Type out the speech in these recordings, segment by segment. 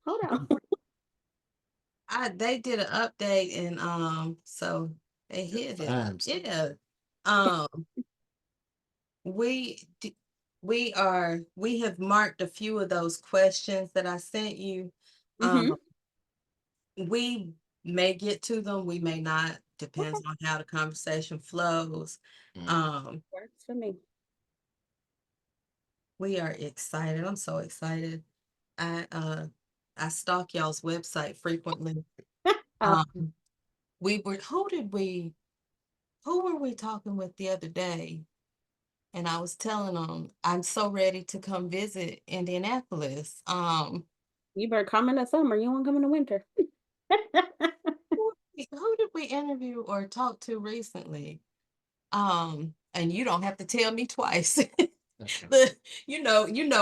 Hold on. They did an update and so they hit it. Times. Yeah. Um we d- we have marked a few of those questions that I sent you. Mm-hmm. Um we may get to them, we may not, Okay. depends on how the conversation flows. Mm. Um Works for me. we are excited. I'm so excited. I uh I stalk y'all's website frequently. Oh, Um we were who were we talking with the other day? And I was telling them I'm so ready to come visit Indianapolis. you better come in the summer. You won't come in the winter. Who did we interview or talk to recently? And you don't have to tell me twice. the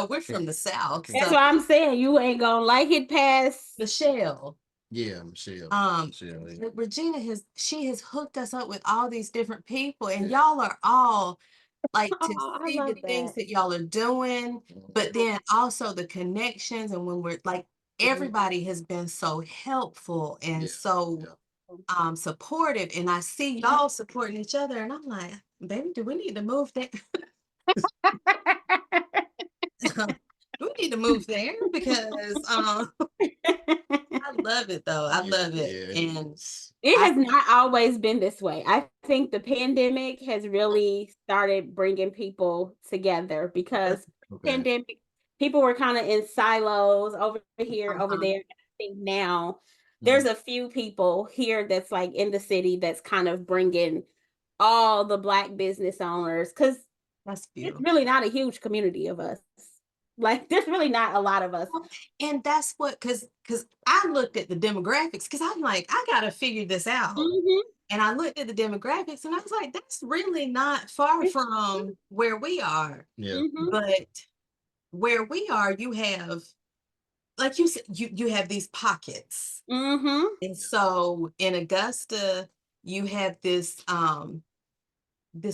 we're from the South, That's so what I'm saying. You ain't gonna like it past. Michelle. Yeah, Michelle. Um, Michelle, yeah. Regina has hooked us up with all these different people, and y'all are all like to Oh, I see the love things that. that y'all are doing, but then also the connections. And when we're like, everybody has been so helpful and Yeah. so Yeah. supportive. And I see y'all supporting each other, and I'm like, baby, do we need to move there? We need to move there because I love it though. I love it. Yeah. And It I has not always been this way. I think the pandemic has really started bringing people together because Okay. pandemic people were kind of in silos over here, over uh-huh. there. I think now there's Mhm. a few people here that's like in the city that's kind of bringing all the Black business owners because That's it's beautiful. really not a huge community of us. Like there's really not a lot of us. Well, and that's what, because I looked at the demographics because I'm like, I gotta figure this out. Mhm. And I looked at the demographics and I was like, that's really not far It's from where we are. Yeah. mhm. But where we are, you have, like you said, you have these pockets. Mhm. And so in Augusta, you have this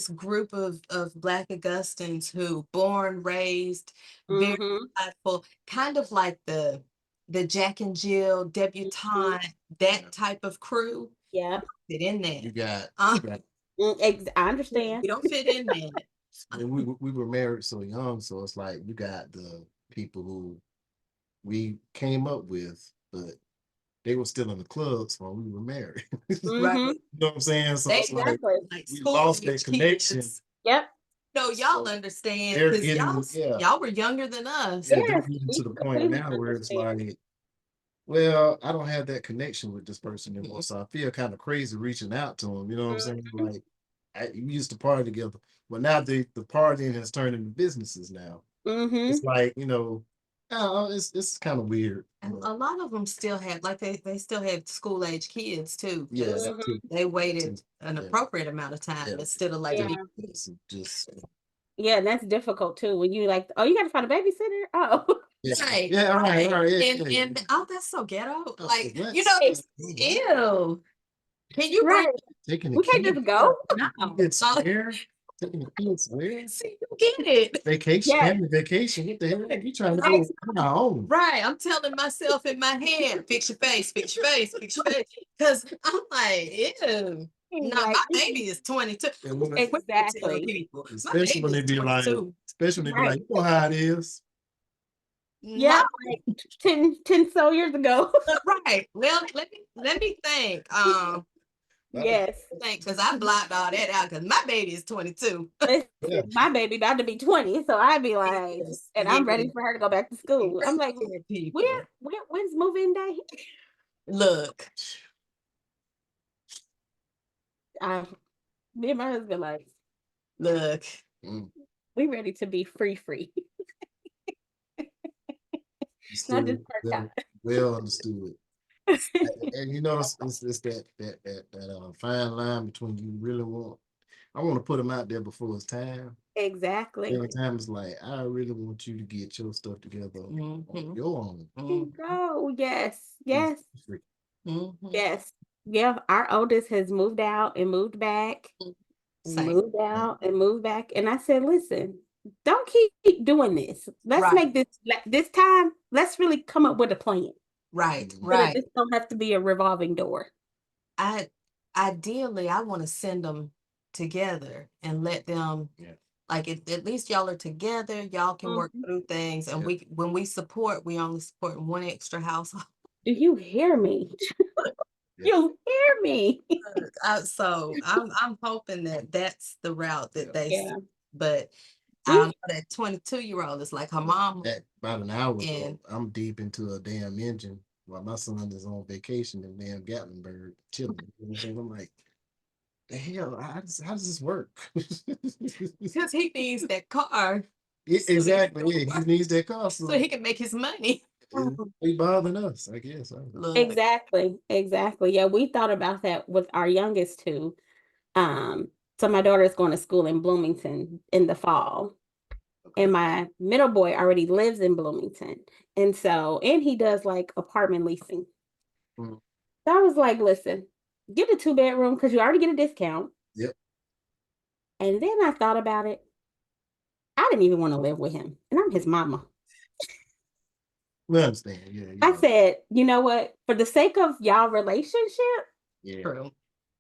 group of Black Augustans who born, raised, very Mhm. prideful, kind of like the Jack and Jill Mhm. debutante, that type of crew. Yeah. Fit in there. You got, Uh, you got I we understand. don't fit in there. and we were married so young, so it's like you got the people who we came up with, but they were still in the clubs while we were married. You Right. Mhm. know what I'm saying? So They it's like Exactly. like we school lost that age connection. kids. Yep. No, y'all So understand they're because getting, yeah, y'all were younger than us. yeah, they're Yes, getting we to the point completely now where it's understand. like, well, I don't have that connection with this person anymore. So I feel kind of crazy reaching out to them. You know what I'm saying? Mhm. Like, we used to party together. But now the partying has turned into businesses now. It's Mhm. like, I don't know, it's kind of weird. And a lot of them still had, like, they still had school age kids too, Yeah, because that too. Mhm. they That too. waited an Yeah, appropriate amount of time yeah. instead of like Just, me. Yeah. just Yeah, that's difficult too. When you like, oh, you got to find a babysitter. Oh, yeah, Right, yeah, all right, right. all right, yeah, yeah. And oh, that's so ghetto. Oh, Like, what? right, What? ew. Can you bring right. Taking the We can't kids, just go. no? kids Oh, where? Taking the kids where? see, you get it. Vacation, Yes, family vacation. What the hell? You trying to right. go on our own? Right. I'm telling myself in my head, fix your face, fix your face, fix your face. Because I'm like, ew. No, Like my baby is 22. And I'm when, quick to tell exactly. people, my especially baby when they is be like, 22. Right. you know how it is. Yeah, Not like 10 so years ago. right. Well, let me think. Yes. Think because I blocked all that out because my baby is 22. Yeah. Listen, my baby about to be 20, so I'd be like, Yes. and Yeah. I'm ready for her to go back to school. I'm like, Yeah, people. when's move-in day? Look, Uh, Me and my husband like, look. Mm, we ready to be free. Not just understood. part Well understood. time. And it's that fine line between you really want. I want to put them out there before it's time. Exactly. Every time it's like, I really want you to get your stuff together on Mm-hmm. your own. You go. Yes. Be Yes. free. Mm-hmm. Yes. Yeah. Our oldest has moved out and moved back, and Same. moved out and moved back. And I said, listen, don't keep doing this. Let's Right. make this time. Let's really come up with a plan. Right, So that right. this don't have to be a revolving door. I ideally I want to send them together and let them Yeah. like at least y'all are together, y'all can work Mhm. through things, and Yeah. we when we support, we only support one extra household. Do you hear me? Yeah. You hear me? So I'm hoping that that's the route that Yeah. they Yeah. but I We know that 22-year-old is like her mom That about an hour ago, and I'm deep into a damn engine while my son is on vacation in damn Gatlinburg chilling. You know what I'm saying? I'm like, the hell, how does this work? because he needs that car Yeah, so he can exactly. go Yeah, to he work, needs that car, so so he can make his money. he bothering us, I guess. I don't know. Look, exactly, exactly. Yeah, we thought about that with our youngest two. Um, so my daughter is going to school in Bloomington in the fall, Okay. and my middle boy already lives in Bloomington, and he does like apartment leasing. Mhm. So I was like, listen, get a 2 bedroom because you already get a discount. Yep. And then I thought about it. I didn't even want to live with him, and I'm his mama. We understand. Yeah, I said, you know what? For the sake of y'all relationship, yeah. true.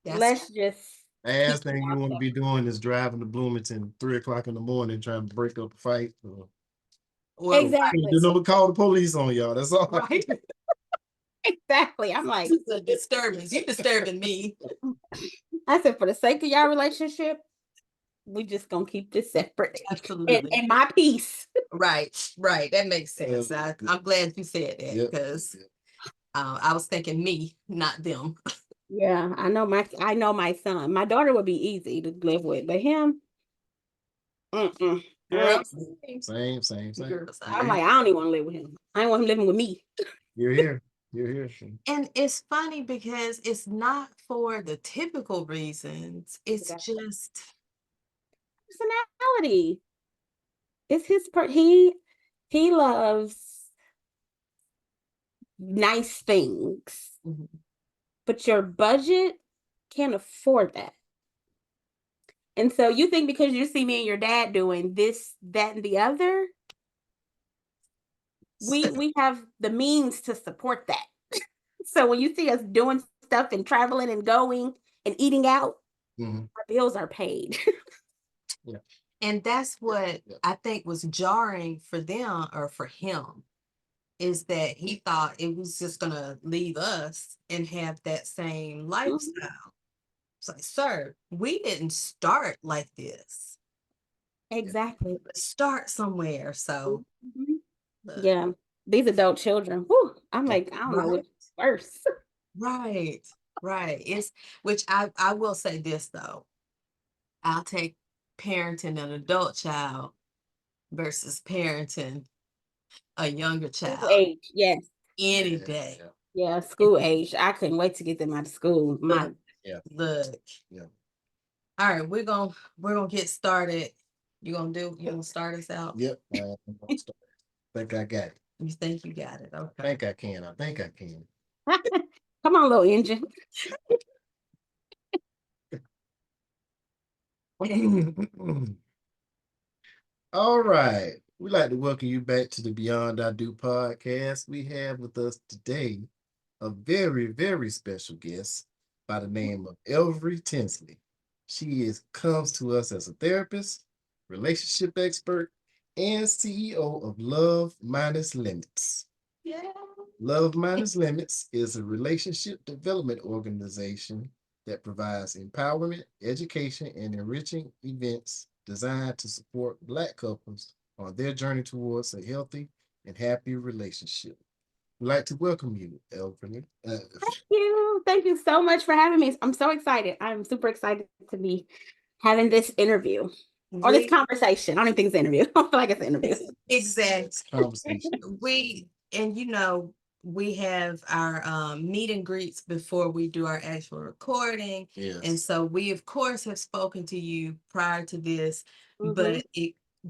That's let's just keep Last it thing you out want to there. be doing is driving to Bloomington 3 o'clock in the morning trying to break up a fight. Or, well, Exactly. do no call the police on y'all. That's all. right. Exactly. I'm like, It's a disturbance. You disturbing me. I said, for the sake of y'all relationship, we just gonna keep this separate Absolutely. and my peace. Right, right. That makes sense. Yeah. I'm glad you said that Yep. because Yep. I was thinking me, not them. Yeah, I know my son. My daughter would be easy to live with, but him, mm-mm, mm. Girls, Same. girls. I'm like, I don't even want to live with him. I don't want him living with me. You're here. You're here. And it's funny because it's not for the typical reasons. It's That's just personality. It's he loves nice things, mhm. but your budget can't afford that. And so you think because you see me and your dad doing this, that, and the other, we have the means to support that. So when you see us doing stuff and traveling and going and eating out, Mm-hmm. our bills are paid. Yeah. And that's what Yeah. I think was jarring for them or for him is that he thought it was just gonna leave us and have that same Mhm. lifestyle. It's like, sir, we didn't start like this. Exactly. Start somewhere. So Mhm. look, Yeah. These adult children. Whew, I'm Yeah. like, I don't know right, what's worse. right, right. It's which I will say this though. I'll take parenting an adult child versus parenting a younger School child age. Yes. any Yeah. day. Yeah. Yeah. School age. I couldn't wait to get them out of school. Look, My Yeah. look. Yeah. All right, we're gonna get started. You gonna start us out? Yep. I'm gonna start. Think I got it. You think you got it? I Okay. think I can. I think I can. come on, little engine. All right. We'd like to welcome you back to the Beyond I Do podcast. We have with us today a very, very special guest by the name of Elvery Tinsley. She comes to us as a therapist, relationship expert, and CEO of Love Minus Limits. Yeah. Love Minus Limits is a relationship development organization that provides empowerment, education, and enriching events designed to support Black couples on their journey towards a healthy and happy relationship. We'd like to welcome you, Elvin. You. Thank you so much for having me. I'm so excited. I'm super excited to be having this interview or this We conversation. I don't even think it's an interview. I feel like it's an interview. exact. Conversation. We and we have our meet and greets before we do our actual recording. And Yes. so we of course have spoken to you prior to this, Mhm. but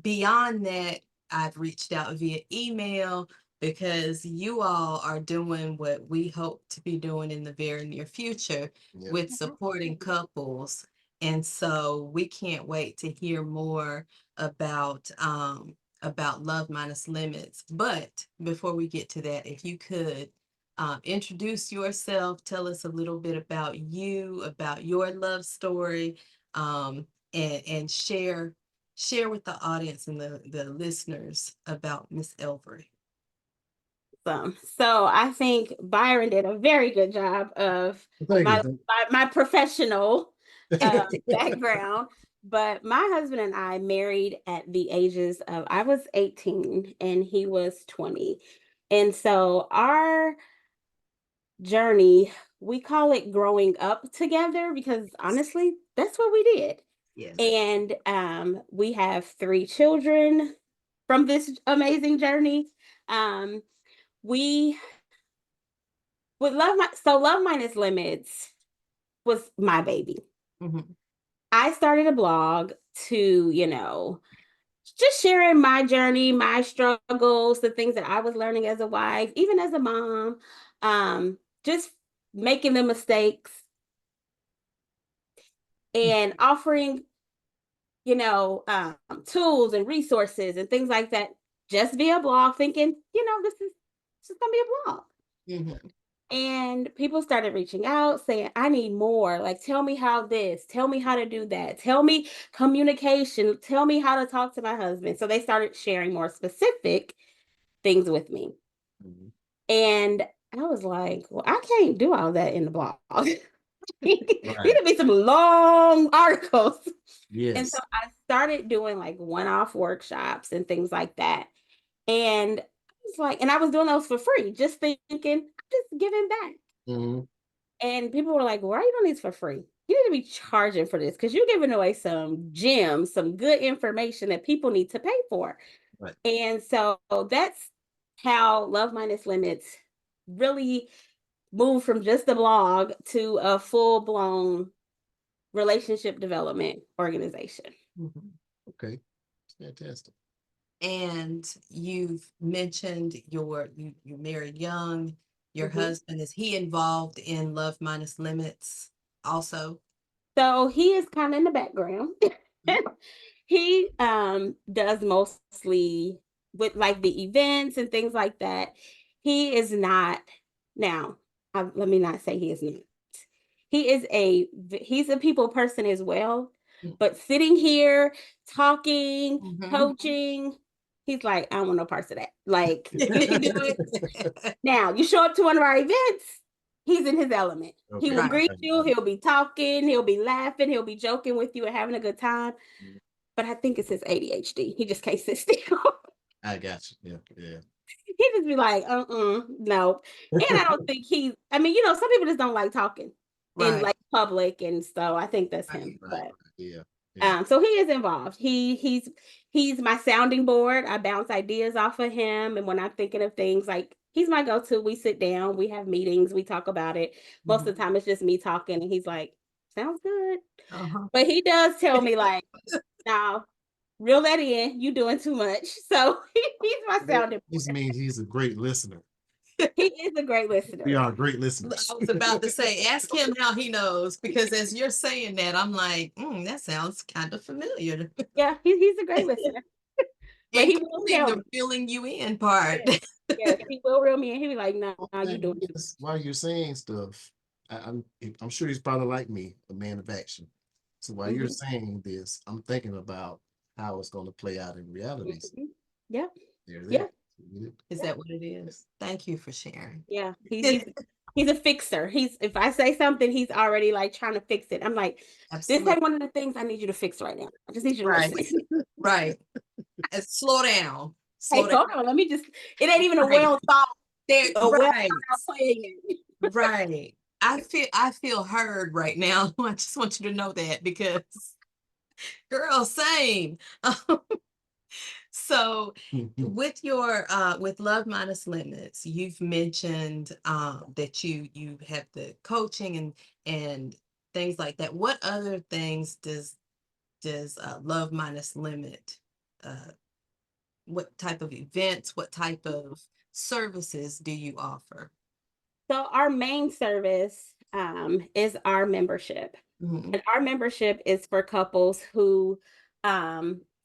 beyond that, I've reached out via email because you all are doing what we hope to be doing in the very near future Yep. with supporting couples. And so we can't wait to hear more about Love Minus Limits. But before we get to that, if you could Introduce yourself. Tell us a little bit about you, about your love story, and share with the audience and the listeners about Miss Elvery. So I think Byron did a very good job of Thank my you. my professional background. But my husband and I married at the ages of, I was 18 and he was 20. And so our journey, we call it growing up together because honestly, that's what we did. Yes. And we have 3 children from this amazing journey. We with Love Minus Limits was my baby. Mhm. I started a blog to, just sharing my journey, my struggles, the things that I was learning as a wife, even as a mom, just making the mistakes and offering, tools and resources and things like that, just via blog, thinking, this is gonna be a blog. Mhm. And people started reaching out saying, I need more. Like, tell me how this, tell me how to do that, tell me communication, tell me how to talk to my husband. So they started sharing more specific things with me. Mhm. And I was like, well, I can't do all that in the blog. Need Right. to be some long articles. And so Yes. I started doing like one-off workshops and things like that. And I was doing those for free, just thinking, I'm just giving back. Mhm. And people were like, why are you doing these for free? You need to be charging for this because you're giving away some gems, some good information that people need to pay for. Right. And so that's how Love Minus Limits really moved from just a blog to a full-blown relationship development organization. Mhm. Okay. Fantastic. And you've mentioned you married young. Your Mhm. husband, is he involved in Love Minus Limits also? So he is kind of in the background. He does mostly with like the events and things like that. He is not now. Let me not say he is not. He's a people person as well. But sitting here talking, Mhm. coaching, he's like, I don't want no parts of that. Like you can do it. Now, you show up to one of our events, he's in his element. He Okay. will Right. greet you, he'll be talking, he'll be laughing, he'll be joking with you and having a good time. But I think it's his ADHD. He just can't sit still. I got you. Yeah. He just be like, no. And I don't think I mean, some people just don't like talking in Right. like public. And so I think that's Right. him. Right. But Yeah. Yeah. so he is involved. He's my sounding board. I bounce ideas off of him. And when I'm thinking of things, like he's my go-to. We sit down, we have meetings, we talk about it. Most of Mhm. the time it's just me talking and he's like, sounds good. Uh-huh. But he does tell me like, now reel that in, you doing too much. So he's my sounding This board. means he's a great listener. He is a great We listener. are great I listeners. was about to say, ask him how he knows, because as you're saying that, I'm like, that sounds kind of familiar. Yeah, he's a great listener. But he will Including tell the me. filling you in part. Yes, yes, he will reel me in. He'll be like, no, Well, no, you doing too while you're saying stuff, I'm sure he's probably like me, a man of action. So while you're Mhm. saying this, I'm thinking about how it's going to play out in much. reality. So Mhm. Yeah, there's yeah, it. Is yeah, that what it is? Thank you for sharing. yeah. He's a fixer. If I say something, he's already like trying to fix it. I'm like, this Absolutely. ain't one of the things I need you to fix right now. I just need you to Right. listen. Right. Slow down. Hey, Slow down. hold on. Let me just. It ain't even a Right. well thought, There, a well right. thought out plan. Right. I feel heard right now. I just want you to know that, because girl, same. So with Love Minus Limits, you've mentioned that you have the coaching and things like that. What other things does Love Minus Limit, uh what type of events, what type of services do you offer? So our main service is our membership. Mhm. And our membership is for couples who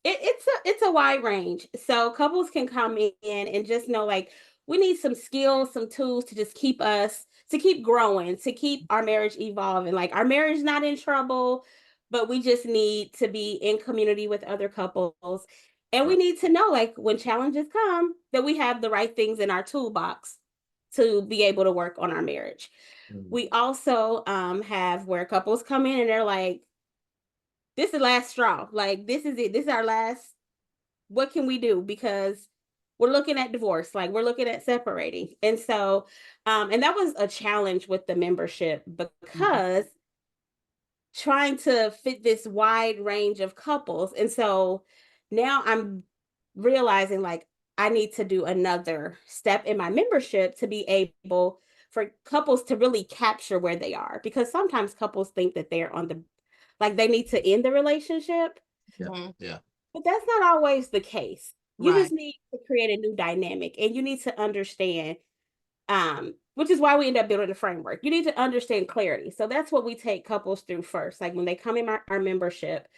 it's a wide range. So couples can come in and just know like we need some skills, some tools to just keep us, to keep growing, to keep our marriage evolving. Like our marriage is not in trouble, but we just need to be in community with other couples. And we need to know, like, when challenges come, that we have the right things in our toolbox to be able to work on our marriage. We also have where couples come in and they're like, this is the last straw. Like, this is it. This is our last. What can we do? Because we're looking at divorce, like we're looking at separating. And so, and that was a challenge with the membership because trying to fit this wide range of couples. And so now I'm realizing like I need to do another step in my membership to be able for couples to really capture where they are, because sometimes couples think that they're on the, like they need to end the relationship, Yeah. but that's not always the case. You Right. just need to create a new dynamic, and you need to understand, which is why we end up building a framework. You need to understand clarity. So that's what we take couples through first. Like when they come in our membership,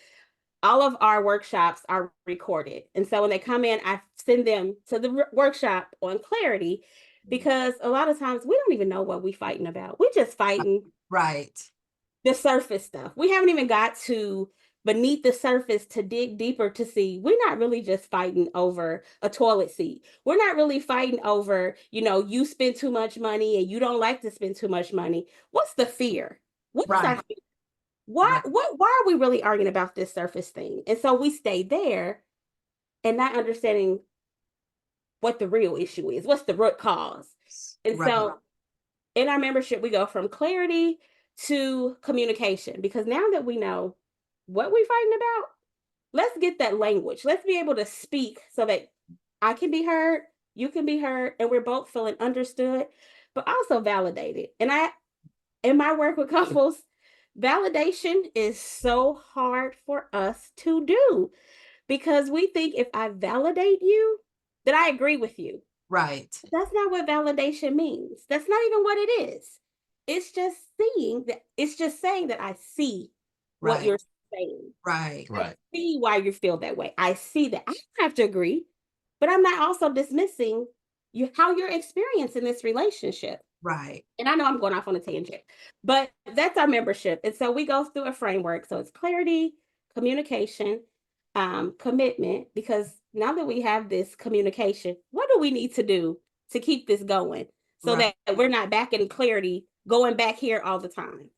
all of our workshops are recorded. And so when they come in, I send them to the workshop on clarity, because a lot of times we don't even know what we're fighting about. We're just fighting Right. the surface stuff. We haven't even got to beneath the surface to dig deeper to see we're not really just fighting over a toilet seat. We're not really fighting over, you spend too much money and you don't like to spend too much money. What's the fear? What's our Right. fear? Why, Right. why are we really arguing about this surface thing? And so we stay there and not understanding what the real issue is. What's the root cause? And Right. so in our membership, we go from clarity to communication, because now that we know what we're fighting about, let's get that language. Let's be able to speak so that I can be heard, you can be heard, and we're both feeling understood, but also validated. And in my work with couples, validation is so hard for us to do, because we think if I validate you, that I agree with you. Right. That's not what validation means. That's not even what it is. It's just seeing that, it's just saying that I see what Right. you're saying. Right. I see why you feel that way. I see that. I don't have to agree, but I'm not also dismissing you, how you're experiencing this relationship. Right. And I know I'm going off on a tangent, but that's our membership. And so we go through a framework. So it's clarity, communication, commitment, because now that we have this communication, what do we need to do to keep this going so Right. that we're not back in clarity, going back here all the time?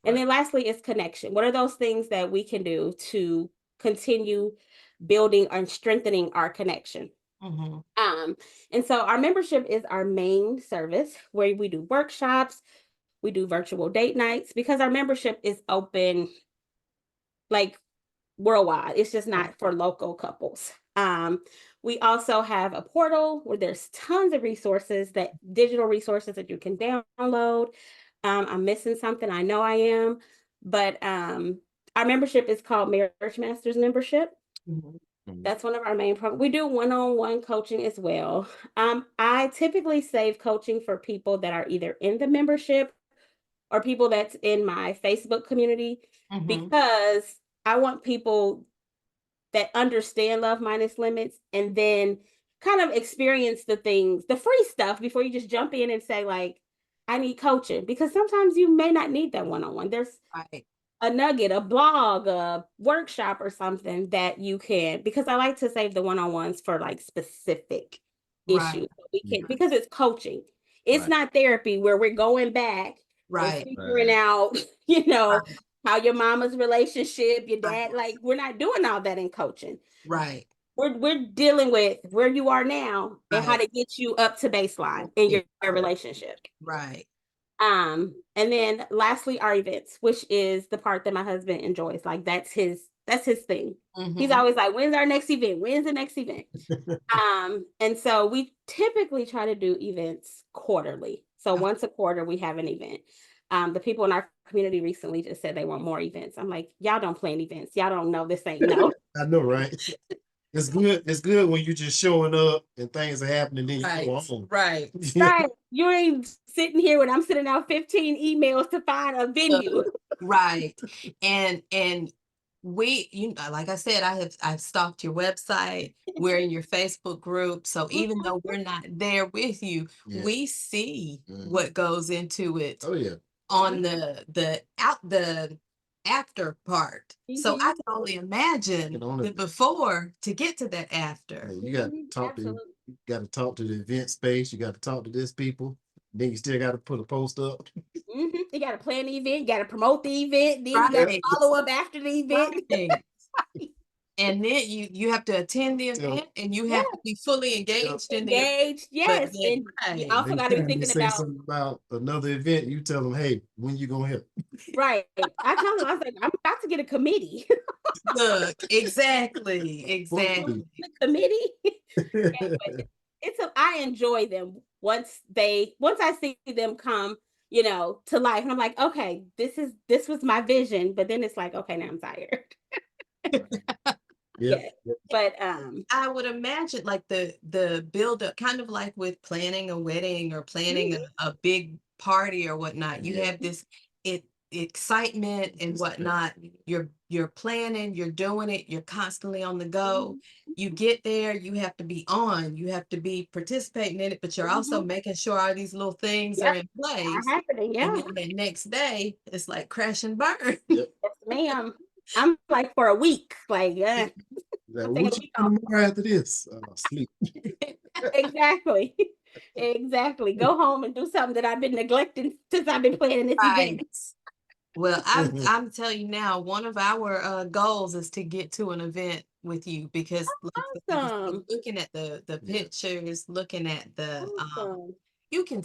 And then lastly is connection. What are those things that we can do to continue building and strengthening our connection? And so our membership is our main service, where we do workshops, we do virtual date nights, because our membership is open like worldwide. It's just not for local couples. We also have a portal where there's tons of resources, that digital resources that you can download. I'm missing something. I know I am, but our membership is called Marriage Masters Membership. That's one of our main programs. We do one-on-one coaching as well. I typically save coaching for people that are either in the membership or people that's in my Facebook community, because I want people that understand love minus limits and then kind of experience the things, the free stuff, before you just jump in and say like, I need coaching, because sometimes you may not need that one-on-one. There's Right. a nugget, a blog, a workshop or something that you can, because I like to save the one-on-ones for like specific issues. We can, because it's coaching. It's not therapy where we're going back and figuring out, how your mama's relationship, your dad, like we're not doing all that in coaching. Right. We're dealing with where you are now and how to get you up to baseline in your relationship. Right. And then lastly, our events, which is the part that my husband enjoys. Like that's his thing. He's always like, when's our next event? When's the next event? And so we typically try to do events quarterly. So once a quarter, we have an event. The people in our community recently just said they want more events. I'm like, y'all don't plan events. Y'all don't know, this ain't no. I know, right? It's good. It's good when you just showing up and things are happening, then you go home. Right. Right. You ain't sitting here when I'm sending out 15 emails to find a venue. Right. And like I said, I've stalked your website. We're in your Facebook group. So even though we're not there with you, Yeah. we see Mhm. what goes into it Oh yeah. on the after part. So I Mhm. can only imagine Can only- the before to get to that after. Hey, you got to Mhm. talk to Absolutely. you got to talk to the event space. You got to talk to this people. Then you still got to put a post up. Mhm. You gotta plan the event, you gotta promote the event, then you gotta Right. follow up after the event. Right. And then you have to attend the Tell, event and you Yeah, have to be fully engaged in the event. engaged, But yes, then, and you right, also next gotta be time you thinking say about something about another event, you tell them, "Hey, when you gonna help?" right. I told them, I was like, "I'm about to get a committee." look, exactly, Both So, exactly. the committee, people. but I enjoy them once I see them come, to life, and I'm like, "Okay, this was my vision," but then it's like, "Okay, now I'm tired." Yep. Yeah, Yep. but, I would imagine like the build up, kind of like with planning a wedding or planning mhm, a big party or whatnot. You Yeah. have this it excitement and whatnot. You're planning, you're doing it, you're constantly on the go. mhm, You get there, you have to be on, you have to be participating in it, but you're also mhm. making sure all these little things are Yep, in are place. happening, And yeah. then the next day, it's like crash and burn. Yep. Yes, ma'am. I'm like for a week, like, Like, I'm taking what a you week off. doing tomorrow after this? Sleep. Exactly. Exactly. Go home and do something that I've been neglecting since I've been planning this Right. event. Well, I'm telling you now, one of our goals is to get to an event with you because like I said, Awesome. looking at the Yeah. pictures, looking at the Awesome. you can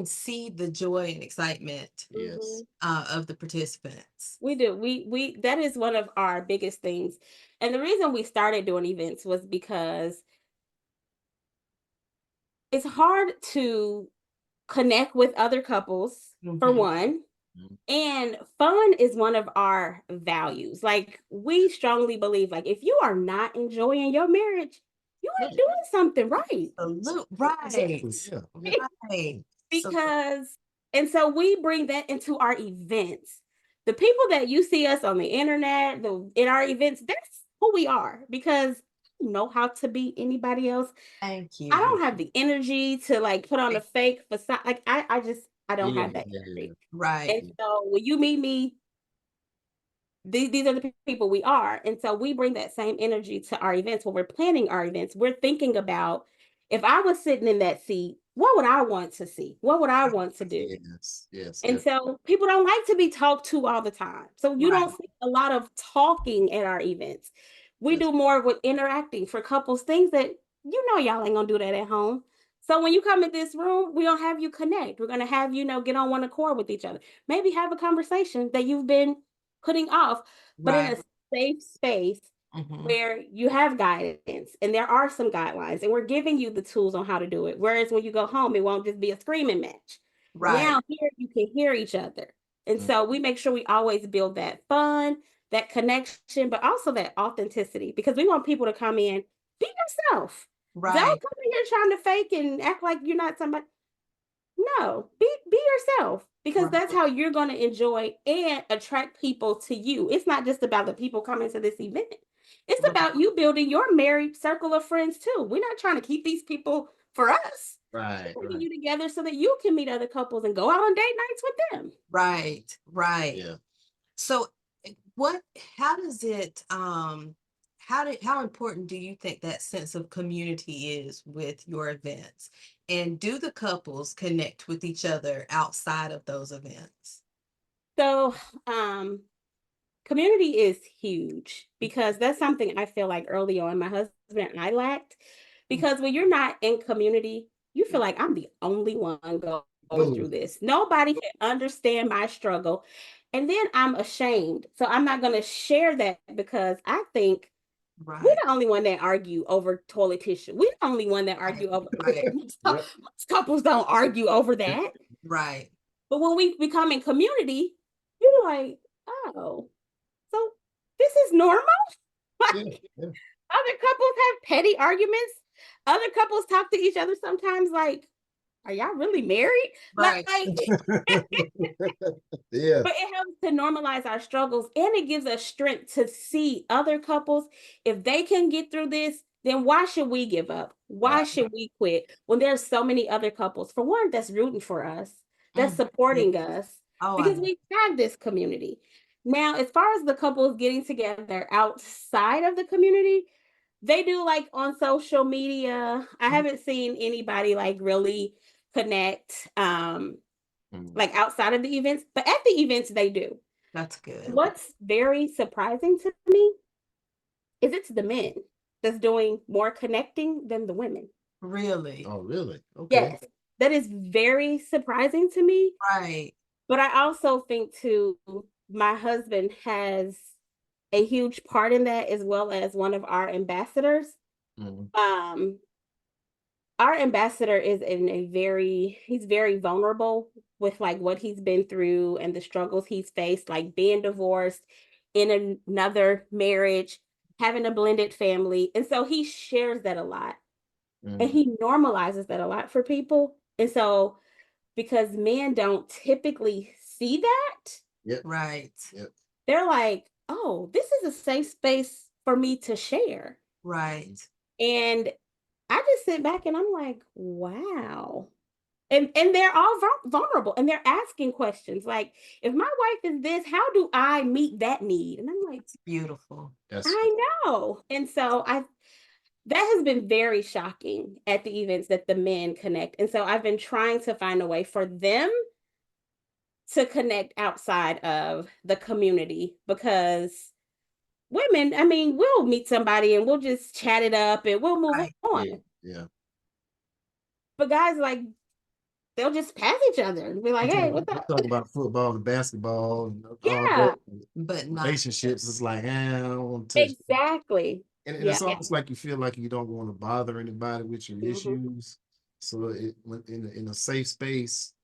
see the joy and excitement Yes. Mhm. of the participants. We do. We that is one of our biggest things. And the reason we started doing events was because it's hard to connect with other couples, for Mhm. one. Mhm. And fun is one of our values. Like, we strongly believe, like, if you are not enjoying your marriage, you ain't Right. doing something right. Absolute Exactly. right. Yeah. Yeah. Right. So Because and so we bring that into our events. The people that you see us on the internet, in our events, that's who we are, because I don't know how to be anybody else. thank I you. don't have the energy to like put on a fake facade. Like, I don't Yeah. have that Yeah. energy. Right. And so when you meet me, these are the people we are. And so we bring that same energy to our events. When we're planning our events, we're thinking about, if I was sitting in that seat, what would I want to see? What would I want to do? Yes. Yes. And so people don't like to be talked to all the time. So you Right. don't see a lot of talking at our events. We Yes. do more with interacting for couples, things that y'all ain't gonna do that at home. So when you come in this room, we're gonna have you connect. We're gonna have get on one accord with each other. Maybe have a conversation that you've been putting off, but in Right. a safe space Hmm. where you have guidance and there are some guidelines and we're giving you the tools on how to do it. Whereas when you go home, it won't just be a screaming match. Right. Now here you can hear each other. And Mhm. so we make sure we always build that fun, that connection, but also that authenticity, because we want people to come in, be yourself. Don't Right. come in here trying to fake and act like you're not somebody. No, be yourself, because Right. that's how you're going to enjoy and attract people to you. It's not just about the people coming to this event. It's Right. about you building your married circle of friends too. We're not trying to keep these people for us. Right. We're bringing Right. you together so that you can meet other couples and go out on date nights with them. Right. Right. Yeah. So what how does it how important do you think that sense of community is with your events? And do the couples connect with each other outside of those events? So, um, community is huge, because that's something I feel like early on my husband and I lacked. Because when you're not in community, you feel like I'm the only one going No. through this. Nobody can understand my struggle. And then I'm ashamed. So I'm not going to share that, because I think we're Right. the only one that argue over toilet tissue. We're the only one that Right. argue over Right. Yep. most couples don't argue over that. Right. But when we become in community, you're like, oh, so this is normal. Yeah. Like, Yeah. other couples have petty arguments. Other couples talk to each other sometimes like are y'all really married? Right. Yeah. But it helps to normalize our struggles and it gives us strength to see other couples. If they can get through this, then why should we give up? Why Right. should we quit when there's so many other couples? For one, that's rooting for us, that's Yeah. supporting us Oh, because we have this community. Now, as far as the couples getting together outside of the community, they do like on social media. I haven't seen anybody like really connect like outside of the events, but at the events they do. that's good. What's very surprising to me is it's the men that's doing more connecting than the women. Really? Oh, really? Okay. Yes, that is very surprising to me. Right. But I also think too, my husband has a huge part in that as well as one of our ambassadors. Mhm. Um, our ambassador is in a he's very vulnerable with like what he's been through and the struggles he's faced, like being divorced in another marriage, having a blended family. And so he shares that a lot and Mhm. he normalizes that a lot for people. And so because men don't typically see that, Yep. Right. Yep. they're like, oh, this is a safe space for me to share. Right. And I just sit back and I'm like, wow. And they're all vulnerable and they're asking questions like, if my wife is this, how do I meet that need? And I'm like, Beautiful. That's I know. And so I that has been very shocking at the events that the men connect. And so I've been trying to find a way for them to connect outside of the community because women, I mean, we'll meet somebody and we'll just chat it up and we'll move Right. on. yeah. Yeah. But guys, like, they'll just pass each other and be like, hey, what's We up? talk about football and basketball and all Yeah, that. But not Relationships is like, I don't want to touch. exactly. And Yeah. it's almost like you feel like you don't want to bother anybody with your Mhm, issues. So in a safe space,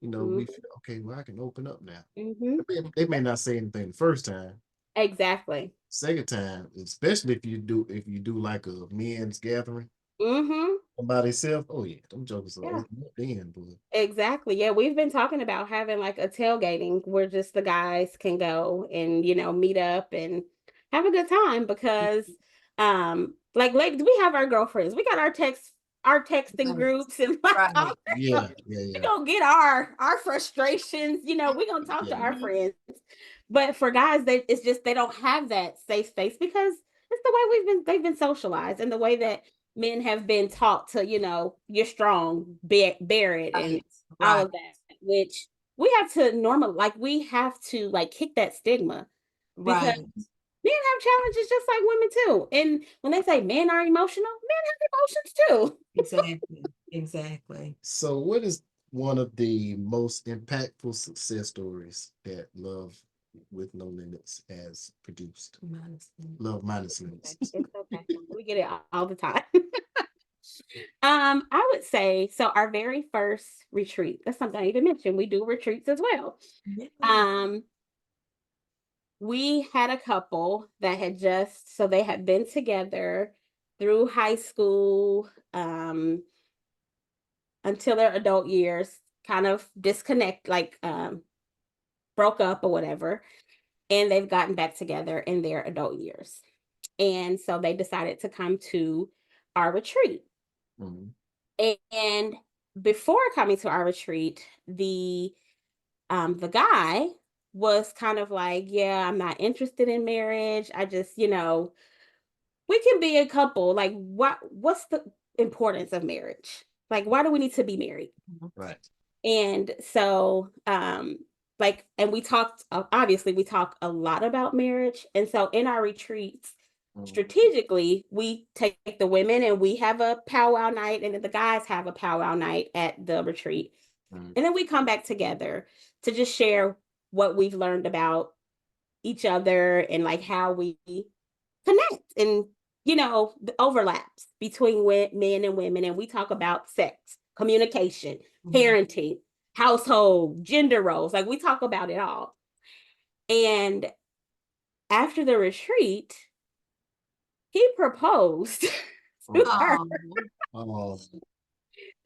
we mhm, feel okay. Well, I can open up now. mhm. They may not say anything the first time. Exactly. Second time, especially if you do like a men's gathering Mhm. by themselves. Oh yeah, them jokers are Yeah. open up then, boy. Exactly. Yeah, we've been talking about having like a tailgating where just the guys can go and, meet up and have a good time because like ladies, we have our girlfriends. We got our texting right. groups and like all Right. that Yeah, stuff. yeah, We yeah, gonna get our frustrations, we're gonna talk to yeah, our friends. But for guys, it's just they don't have that safe space because it's the way they've been socialized and the way that men have been taught to, you're strong, bear it, and Right. all Right. of that, which we have to like we have to like kick that stigma because Right. men have challenges just like women too. And when they say men are emotional, men have emotions too. Exactly. Exactly. So, what is one of the most impactful success stories that Love with No Limits has produced? Honestly. Love minus limits. It's okay. We get it all the time. I would say so. Our very first retreat. That's something I need to mention. We do retreats as well. Yeah. Um, we had a couple that so they had been together through high school until their adult years, kind of disconnect, like broke up or whatever, and they've gotten back together in their adult years. And so they decided to come to our retreat. Mhm. And before coming to our retreat, the guy was kind of like, yeah, I'm not interested in marriage. I just, we can be a couple. Like, what's the importance of marriage? Like, why do we need to be married? Right. And so, like, and we talked, obviously, we talk a lot about marriage. And so in our retreats, Mhm. strategically, we take the women and we have a powwow night, and then the guys have a powwow night at the retreat. Mhm. And then we come back together to just share what we've learned about each other and like how we connect and the overlaps between men and women. And we talk about sex, communication, Mhm. parenting, household, gender roles. Like we talk about it all. And after the retreat, he proposed to Oh, her. Oh, oh,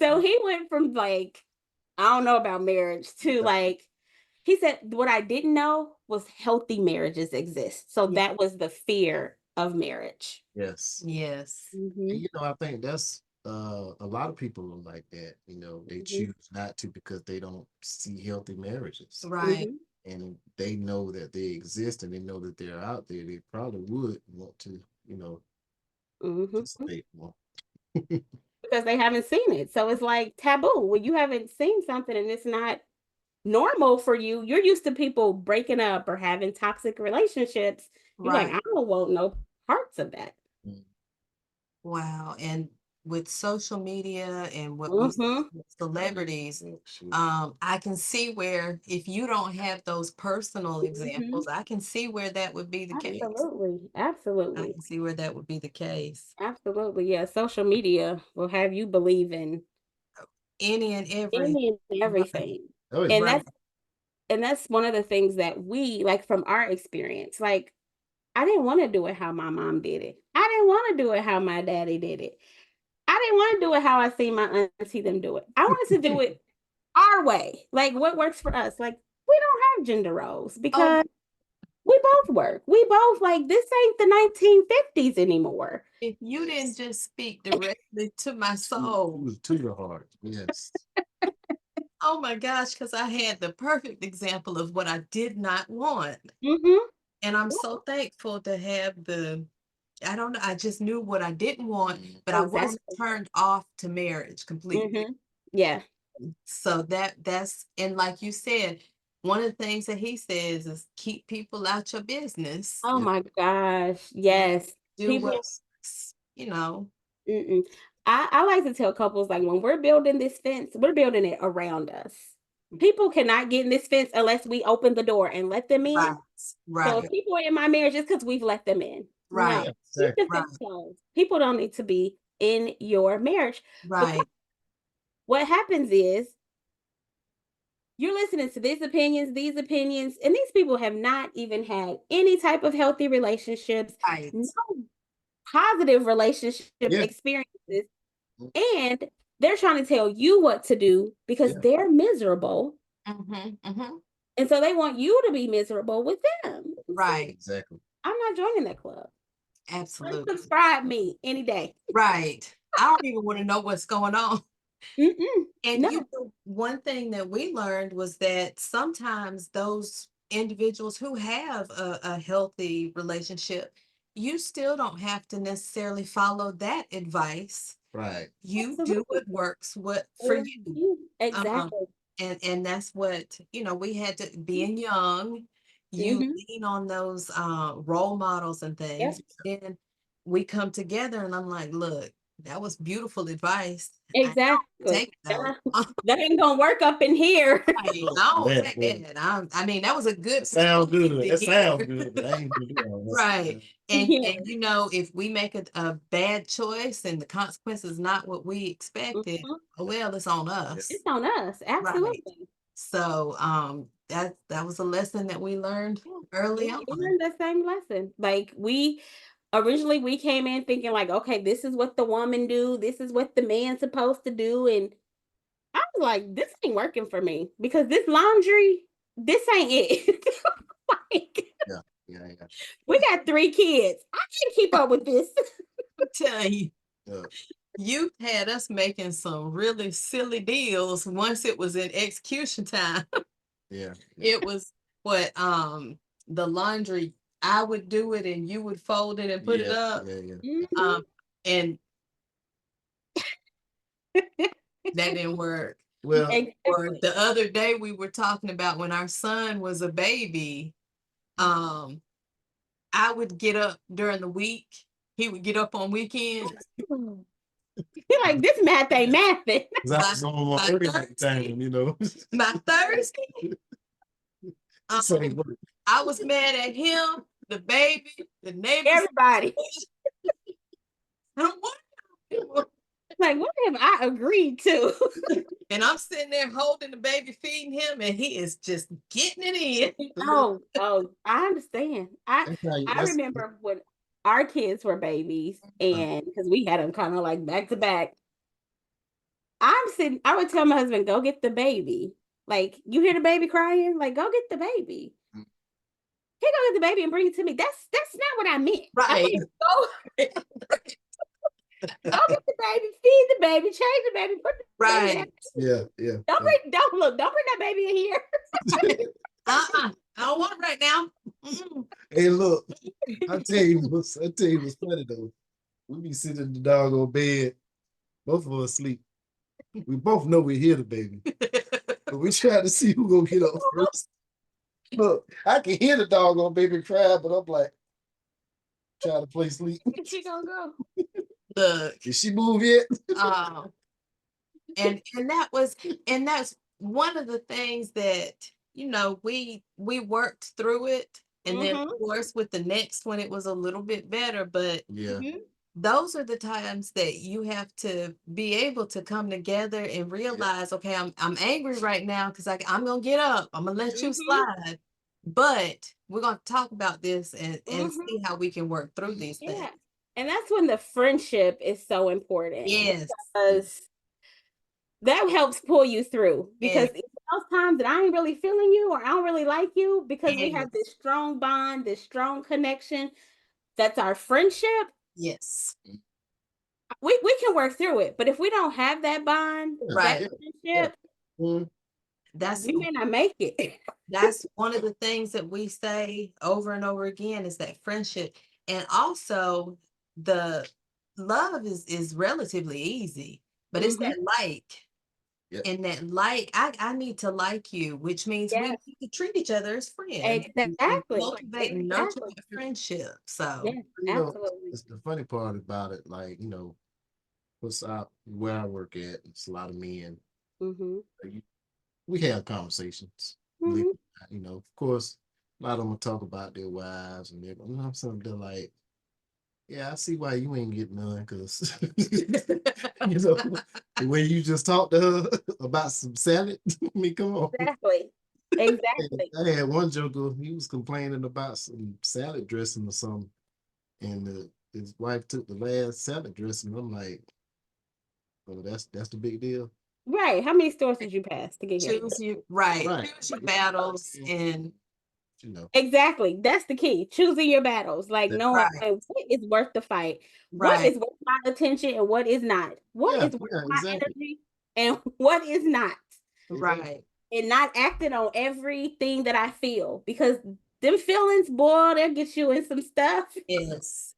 So he went from like, I don't know about marriage to like, he said, what I didn't know was healthy marriages exist. So Yeah. that was the fear of marriage. Yes. Yes. And, Hmm. I think that's a lot of people are like that. They Hmm. choose not to because they don't see healthy marriages. Right. Hmm. And they know that they exist and they know that they're out there. They probably would want to, Hmm. participate more. Because they haven't seen it. So it's like taboo. When you haven't seen something and it's not normal for you, you're used to people breaking up or having toxic relationships. You're like, Right. I don't want no parts of that. Mm, Wow. And with social media and what we see Hmm. with celebrities, sure. I can see where if you don't have those personal Hmm. examples, I can see where that would be the case. Absolutely. I Absolutely. can see where that would be the case. Absolutely. Yeah. Social media will have you believe in Any and every. any and Right. everything. Oh yeah. And Right. that's one of the things that we like from our experience. Like, I didn't want to do it how my mom did it. I didn't want to do it how my daddy did it. I didn't want to do it how I seen my auntie them do it. I wanted to do it our way. Like what works for us. Like we don't have gender roles Oh, because we both work. We both like this ain't the 1950s anymore. if you didn't just speak directly to my It soul. was to your heart. Yes. Oh my gosh, because I had the perfect example of what I did not want. Hmm. And I'm so thankful to have I don't know, I just knew what I didn't want, but I wasn't Exactly. turned off to marriage completely. Hmm. Yeah. So that's, and like you said, one of the things that he says is keep people out your business. Oh Yeah. my gosh. Yeah. Yes. Do People. what's, you know, Mm-mm. I like to tell couples like when we're building this fence, we're building it around us. People cannot get in this fence unless we open the door and let them right, in. So if right, people are in my marriage, it's because we've let them in. No, right, keep Exactly. the right, fence closed. People don't need to be in your marriage because right, what happens is you're listening to these opinions, and these people have not even had any type of healthy relationships, right. no positive relationship Yeah. experiences, and they're trying to tell you what to do because Yeah. they're miserable. Mm-hmm, mm-hmm. And so they want you to be miserable with them. It's like, Right, Exactly. I'm not joining that club. absolutely. Unsubscribe me any day. Right. I don't even want to know what's going on. Mm-mm. And No. you know, one thing that we learned was that sometimes those individuals who have a healthy relationship, you still don't have to necessarily follow that advice. Right. You do Absolutely. what works what for you. Um, Exactly. and that's what, we had to, being young, you Mm-hmm. lean on those role models and Yep. things. Then we come together and I'm like, look, that was beautiful advice. I don't Exactly. take it though. That ain't gonna work up in here. Right, Look, I don't that, take boy. that. I mean, that was a good That sounds perspective good. to That sounds hear. good, but I ain't gonna do all Right. that. Yeah. And if we make a bad choice and the consequence is not what we expected, Mhm. oh well, it's on Yeah. us. It's on us. Right. Absolutely. So that was a lesson that we learned Yeah. early We on. learned the same lesson. Like we originally we came in thinking like, okay, this is what the woman do, this is what the man's supposed to do. And I was like, this ain't working for me because this laundry, this ain't it. Like, Yeah. Yeah. Yeah. we got 3 kids. I can't keep up with this. I'm telling you, Yeah. you had us making some really silly deals once it was in execution time. Yeah. It was what the laundry, I would do it and you would fold it and put it Yeah. up. Yeah. Yeah. Mhm. And that didn't work. Well, Or Exactly. the other day we were talking about when our son was a baby, um, I would get up during the week. He would get up on weekends. You're like, this math ain't mathing. 'cause I By, was on by early night Thursday, time. by Thursday, So it um, worked. I was mad at him, the baby, the neighbors. Everybody. What? Like, what have I agreed to? And I'm sitting there holding the baby, feeding him, and he is just getting it in. Oh, I understand. I That's how you, I remember when our kids were babies, and because we had them kind of like back to back, I would tell my husband, go get the baby. Like, you hear the baby crying? Like, go get the baby. Mm. He go get the baby and bring it to me. That's not what I meant. I Right. mean, go get the baby, feed the baby, change the baby, put the baby down. Right. Yeah. Don't bring that baby in here. I don't want it right now. Hey, look, I tell you what's funny though. We be sitting in the doggone bed, both of us sleep. We both know we hear the baby, but we try to see who gonna get up first. Look, I can hear the doggone baby cry, but I'm like, trying to play sleep. She gonna go. Look. Did she move yet? And that's one of the things that we worked through it, and then of course with the next one it was a little bit better, but Yeah. those are the times that you have to be able to come together and realize, okay, I'm angry right now because I'm gonna get up, I'm gonna let you slide, but we're gonna talk about this and see how we can work through these things. And that's when the friendship is so important. Yes. Because that helps pull you through. Because those times that I ain't really feeling you or I don't really like you, because we have this strong bond, this strong connection, that's our friendship. Yes. We can work through it. But if we don't have that bond, right, that friendship, we may not make it. That's one of the things that we say over and over again, is that friendship. And also the love is relatively easy, but it's that like. And that like, I need to like you, which means we need to treat each other as friends. Exactly. Cultivate and nurture that friendship. So absolutely. It's the funny part about it, like, what's out where I work at, it's a lot of men. We have conversations. Of course, a lot of them will talk about their wives and they're like, yeah, I see why you ain't getting none, because the way you just talked to her about some salad. I mean, come on. Exactly. I had one joker, he was complaining about some salad dressing or something, and his wife took the last salad dressing. I'm like, oh, that's the big deal. Right. How many stores did you pass to get here? Choose your choose your battles, and exactly. That's the key. Choosing your battles, like knowing what is worth the fight, what is worth my attention, and what is not. What is worth my energy, and what is not. Right. And not acting on everything that I feel, because them feelings, boy, they'll get you in some stuff. Yes.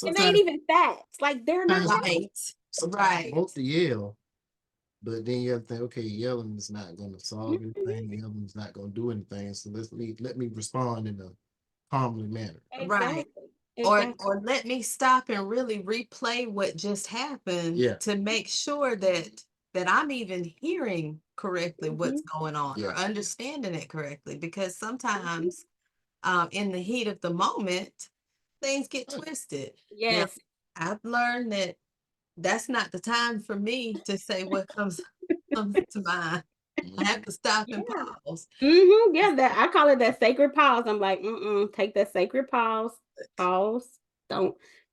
And they ain't even facts. Like, they're not right. Right. I want to yell, but then you have to think, okay, yelling is not going to solve anything. Yelling is not going to do anything. So let me respond in a calmly manner. Right. Or let me stop and really replay what just happened to make sure that I'm even hearing correctly what's going on, or understanding it correctly, because sometimes in the heat of the moment things get twisted. Now, I've learned that that's not the time for me to say what comes to mind. I have to stop and pause. That I call it that sacred pause. I'm like, take that sacred pause.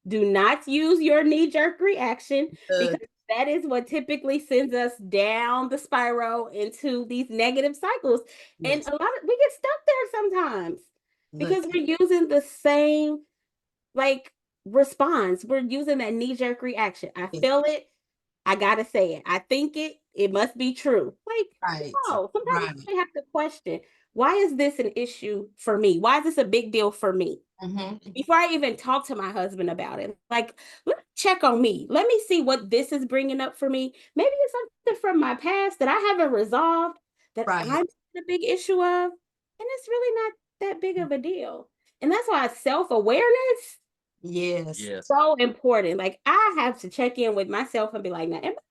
Do not use your knee-jerk reaction, because that is what typically sends us down the spiral into these negative cycles. And a lot of we get stuck there sometimes because we're using the same response. We're using that knee-jerk reaction. I feel it. I gotta say it. I think it must be true. Sometimes we have to question, why is this an issue for me? Why is this a big deal for me? Before I even talk to my husband about it, let me check on me. Let me see what this is bringing up for me. Maybe it's something from my past that I haven't resolved, that I'm a big issue of, and it's really not that big of a deal. And that's why self-awareness so important. Like, I have to check in with myself and be like, now, am I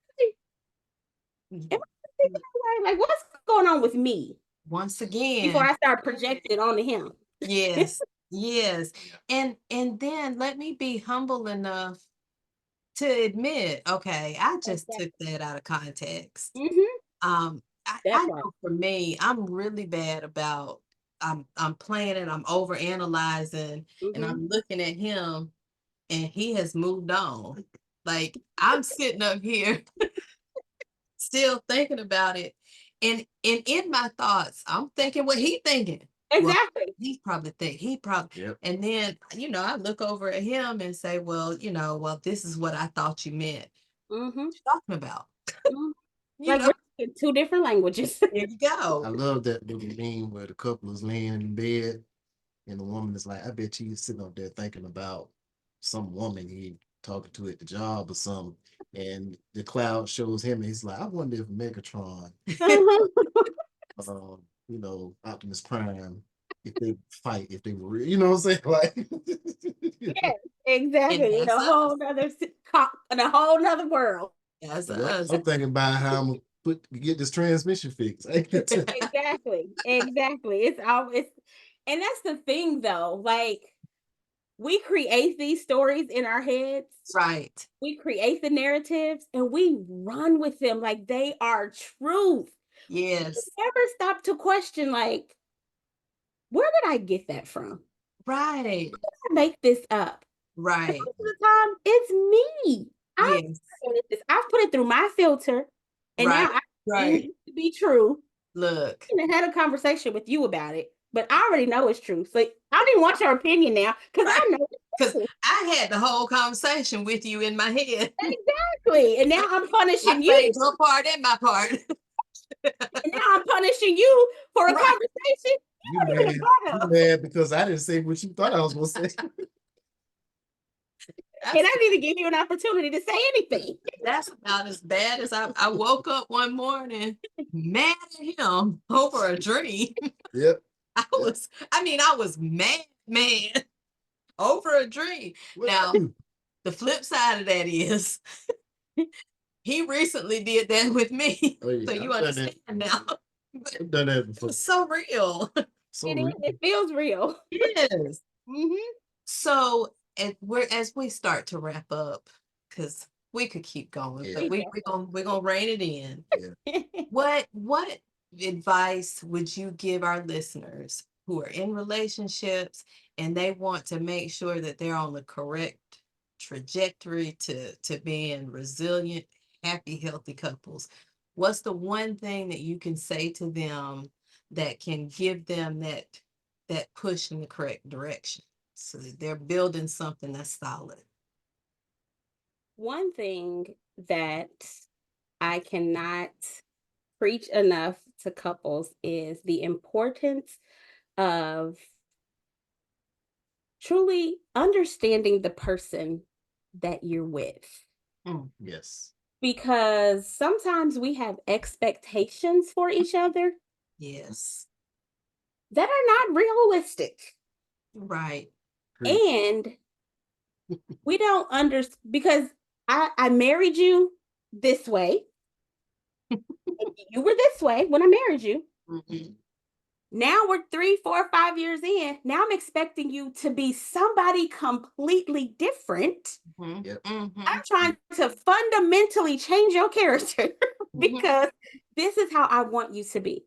thinking that way? Like, what's going on with me? Once again, before I start projecting onto him. Yes. And then let me be humble enough to admit, okay, I just took that out of context. I know for me, I'm really bad about I'm planning, I'm over analyzing, and I'm looking at him, and he has moved on. Like, I'm sitting up here still thinking about it. And in my thoughts, I'm thinking what he thinking. Well, Exactly. he probably, Yep. and then, I look over at him and say, well, this is what I thought you meant. Mm-hmm. What you talking about? Mm-hmm. You Like know, we're speaking two different languages. there you I go. love that little meme where the couple is laying in bed and the woman is like, I bet she's sitting up there thinking about some woman he talking to at the job or something. And the cloud shows him and he's like, I wonder if Megatron, Uh-huh. Optimus Prime, if they fight, if they were real, you know what I'm saying? Like, Yes, And exactly. In that's a us. whole nother in a whole nother world. That's yep. us. I'm thinking about how I'm gonna get this transmission fixed. Exactly. Exactly. It's always, and that's the thing though. Like we create these stories in our heads. Right. We create the narratives and we run with them like they are truth. Yes. Never stop to question, like, where did I get that from? Right. I make this up. Right. Most of the time, it's me. I've Yes. created this. I've put it through my filter, and Right. now I Right. deem it to be true. Look. I had a conversation with you about it, but I already know it's true. So I don't even want your opinion now because I know it's Because true. I had the whole conversation with you in my head. Exactly. And now I'm I punishing played you. your part and my part. And now I'm punishing you for a Right. conversation You you weren't even mad? a part You of. mad because I didn't say what you thought I was gonna say? And I didn't even give you an opportunity to say anything. That's about as bad as I woke up one morning mad at him over a dream. Yep. I was mad over a dream. What Now, I do? the flip side of that is he recently did that with me. Oh yeah, So you I've done that. understand now. But I've done that it before. was so real. So It is. real. It feels real. Yes. Mm-hmm. So as we start to wrap up, because we could keep going, Yeah. but we're gonna rein it in. Yeah. What advice would you give our listeners who are in relationships and they want to make sure that they're on the correct trajectory to being resilient, happy, healthy couples? What's the one thing that you can say to them that can give them that push in the correct direction so that they're building something that's solid? One thing that I cannot preach enough to couples is the importance of truly understanding the person that you're with. Mm, Yes. Because sometimes we have expectations for each other yes. that are not realistic. Right. Preach. And we don't understand because I married you this way. And you were this way when I married you. Mhm. Now we're 3, 4, 5 years in. Now I'm expecting you to be somebody completely different. Mhm. Yep. Mhm. I'm trying to fundamentally change your character Mhm. because this is how I want you to be.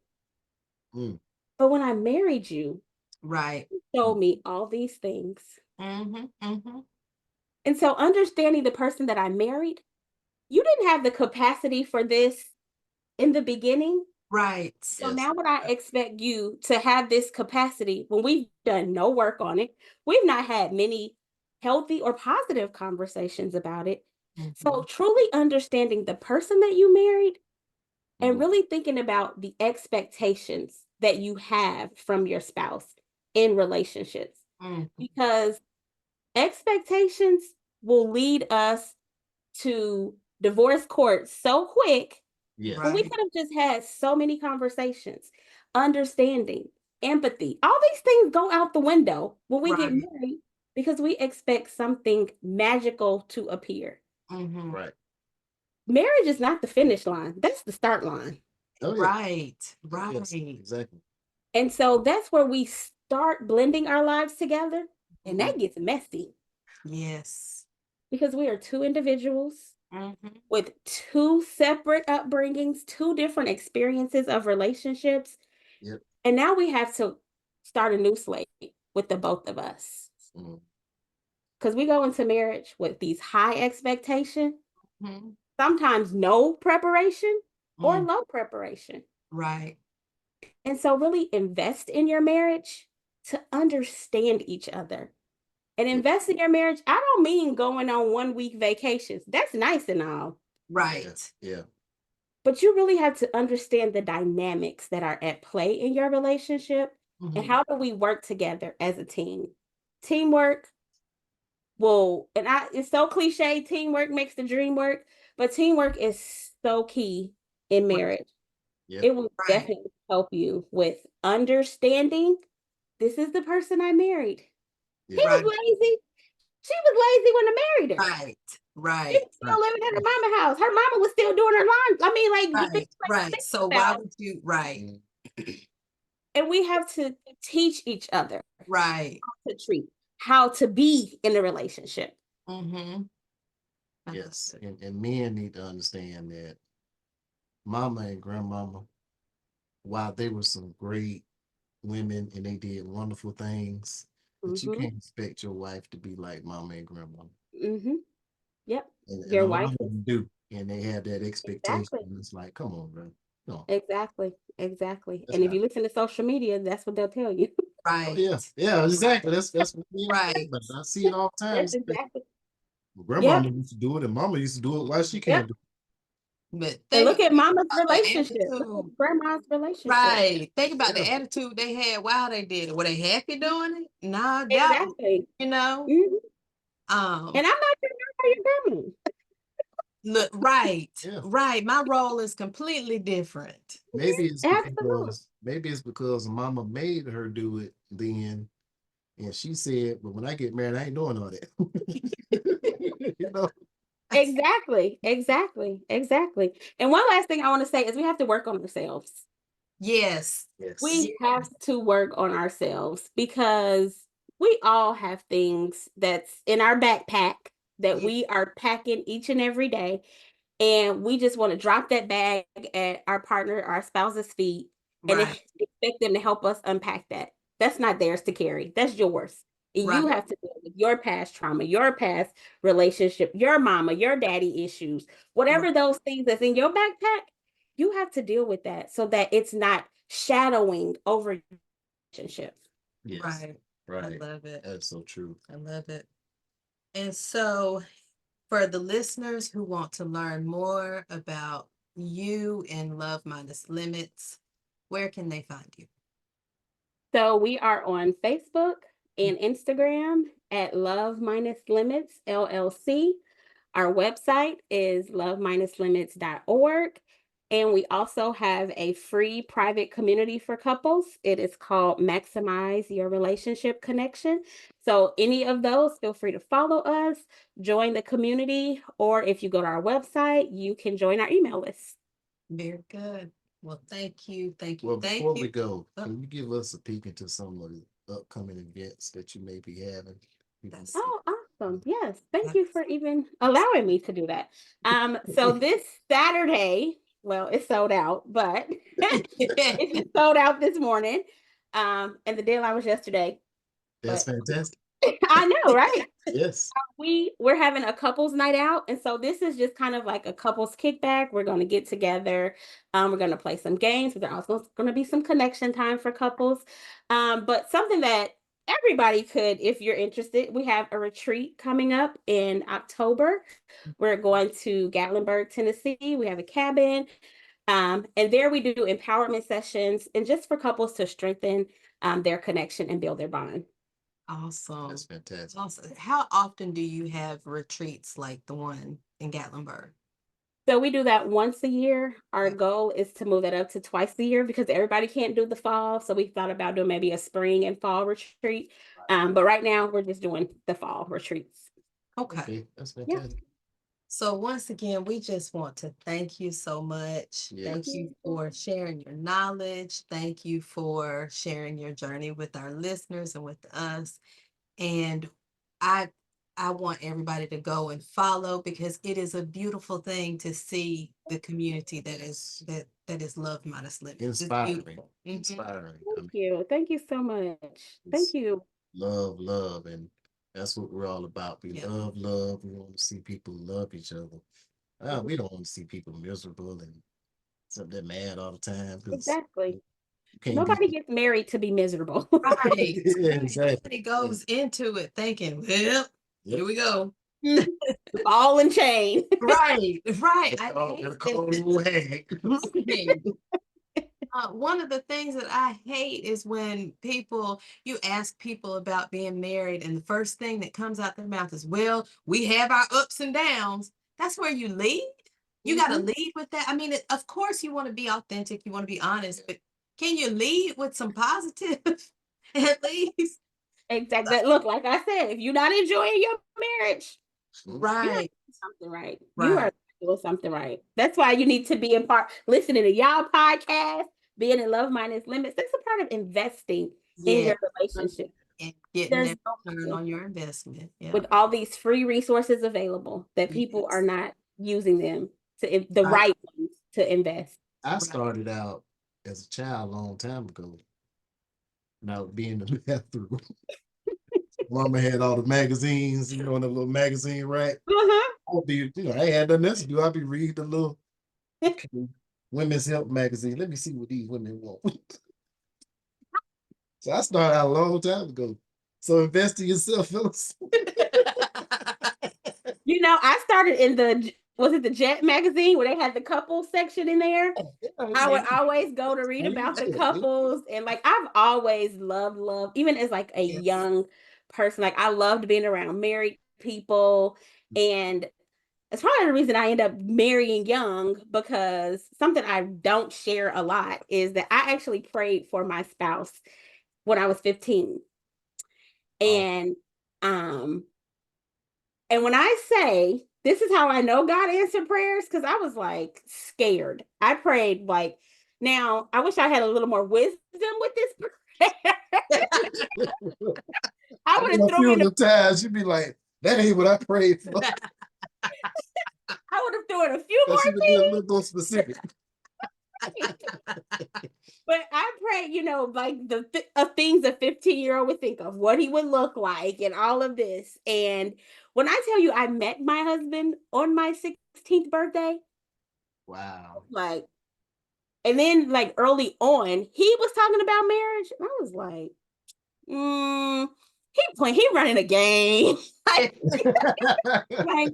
Mm. But when I married you, Right. you showed me all these things. Mhm. Mhm. And so understanding the person that I married, you didn't have the capacity for this in the beginning. Right. So Yes. now would I expect you to have this capacity when we've done no work on it? We've not had many healthy or positive conversations about it. So Mhm. truly understanding the person that you married and Mhm. really thinking about the expectations that you have from your spouse in relationships. Mhm. Because expectations will lead us to divorce court so quick Yes. when we Right. could have just had so many conversations, understanding, empathy. All these things go out the window when we get Right. married because we expect something magical to appear. Mhm. Right. Marriage is not the finish line, that's the start line. Oh yeah. Right. Yes. Right. Exactly. And so that's where we start blending our lives together, and Mhm. that gets messy Yes. because we are two individuals Mhm. with two separate upbringings, two different experiences of relationships. Yep. And now we have to start a new slate with the both of us. Mm. Because we go into marriage with these high expectations, Mhm. sometimes no preparation. or Mm, low preparation. right. And so really invest in your marriage to understand each other. And invest in your marriage, I don't mean going on 1 week vacations. That's nice and all. Right. Yeah. But you really have to understand the dynamics that are at play in your relationship and Mhm. how do we work together as a team. Teamwork will, and I it's so cliche, teamwork makes the dream work, but teamwork is so key in Right. marriage. Yeah. It will Right. definitely help you with understanding this is the person I married. He Yeah. Right. was lazy. She was lazy when I married her. Right. She Right. was Right. still living at her mama house. Her mama was still doing her laundry. I mean, like, Right. Right. think So why about would you? Right. Mm, and we have to teach each other Right. how to treat, how to be in a relationship. Mm-hmm. yes. And men need to understand that mama and grandmama, while they were some great women and they did wonderful things, but you Mm-hmm. can't expect your wife to be like mama and grandma. Mm-hmm. Yep. And a Your lot wife of is them do. And they have that expectation. exactly. It's like, come on, bro. No, Exactly. Exactly. that's And if not. you listen to social media, that's what they'll tell you. Oh Right. yeah, yeah, exactly. That's what me and my Right. grandmother. I see it all the time. That's exactly. My Yep. grandmama used to do it, and mama used to do it. Why she Yep. can't do But And look at think mama's about the relationship. Look attitude. at grandma's relationship. Right. Think it? about Yeah, the attitude they had while they did it. Were they happy doing it? Nah, doubt it. Exactly. You know? Mhm. Um, And I'm not your grandma. look, right, yeah. right. My role is completely different. Absolutely. Maybe it's because mama made her do it then, and she said, "But when I get married, I ain't doing all that." you know. Exactly. Exactly. Exactly. And one last thing I want to say is we have to work on ourselves. Yes. Yes. We have Yes. to work on ourselves because we all have things that's in our backpack that Yes. we are packing each and every day. And we just want to drop that bag at our partner, our spouse's feet, and Right. expect them to help us unpack that. That's not theirs to carry. That's yours. And you Right. have to deal with your past trauma, your past relationship, your mama, your daddy issues, Right. whatever those things that's in your backpack, you have to deal with that so that it's not shadowing over your relationship. Yes. Right. I Right. love it. That's so true. I love it. And so, for the listeners who want to learn more about you and Love Minus Limits, where can they find you? So we are on Facebook and Instagram at Love Minus Limits LLC. Our website is love-limits.org. And we also have a free private community for couples. It is called Maximize Your Relationship Connection. So, any of those, feel free to follow us, join the community, or if you go to our website, you can join our email list. Very good. Well, thank you. Thank you. Well, Thank before you. we go, Oh, can you give us a peek into some of the upcoming events that you may be having? that's Oh, awesome. Yes. Thank you that's for even allowing me to do that. So this Saturday, well, it's sold out, but it just sold out this morning. And the deadline was yesterday, That's but fantastic. I know, right? Yes. We're having a couples night out, and so this is just kind of like a couples kickback. We're going to get together. We're going to play some games, but there's also going to be some connection time for couples. But something that everybody could, if you're interested, we have a retreat coming up in October. We're going to Gatlinburg, Tennessee. We have a cabin, and there we do empowerment sessions, and just for couples to strengthen their connection and build their bond. awesome. That's fantastic. Awesome. How often do you have retreats like the one in Gatlinburg? So we do that once a year. Our Okay. goal is to move that up to twice a year because everybody can't do the fall. So we thought about doing maybe a spring and fall retreat. But right now we're just doing the fall retreats. Okay. Okay, that's Yeah. fantastic. So once again, we just want to thank you so much. Thank Yes. you for sharing your knowledge. Thank you for sharing your journey with our listeners and with us. And I I want everybody to go and follow because it is a beautiful thing to see the community that is Love Minus Limits. It's Inspiring. beautiful. Mhm. Inspiring. I Thank mean, you. Thank you so much. Thank it's you. love, love, and that's what we're all about. We Yeah. love love. We want to see people love each other. We don't want to see people miserable and So they're mad all the time because Exactly. you can't be. Nobody gets married to be miserable. Right. Yeah, exactly. Somebody goes into it thinking, well, Yep. here we go. Ball and chain. Right, right. They're I called, hate they're called little hag. that. One of the things that I hate is when you ask people about being married, and the first thing that comes out their mouth is, well, we have our ups and downs. That's where you lead. You got to Mhm. lead with that. I mean, of course, you want to be authentic, you want to be honest, but can you lead with some positive at least? Exactly. Look, like I said, if you're not enjoying your marriage, you're not Right, doing something right. You are right. doing something right. That's why you need to be in part listening to y'all podcast, being in love minus limits. That's a part of investing in Yeah. your relationship. And getting There's that no return way on your investment. Yeah. with all these free resources available that people are Yes. not using them to the Right. right ones to invest. I Right. started out as a child a long time ago. And I would be in the bathroom. Mama had all the magazines, in the little magazine rack. Uh-huh. I would be, I ain't had nothing else to do. I'd be reading the little okay, women's health magazine. Let me see what these women want. So I started out a long time ago. So invest in yourself, fellas. I started in was it the Jet magazine where they had the couple section in there? I would always go to read about the couples, and like I've always loved, even as like a Yes. young person, like I loved being around married people, and it's probably the reason I end up marrying young, because something I don't share a lot is that I actually prayed for my spouse when I was 15. Oh, And um and when I say this is how I know God answered prayers, because I was like scared. I prayed like, now I wish I had a little more wisdom with this prayer. I would have a thrown few in of the times you'd be like, that ain't what I prayed for. I would have thrown a few Because more you would be a little more specific. things. But I pray, like of things a 15-year-old would think of, what he would look like, and all of this. And when I tell you I met my husband on my 16th birthday, Wow. like, and then like early on, he was talking about marriage, and I was like, he running a game. Like,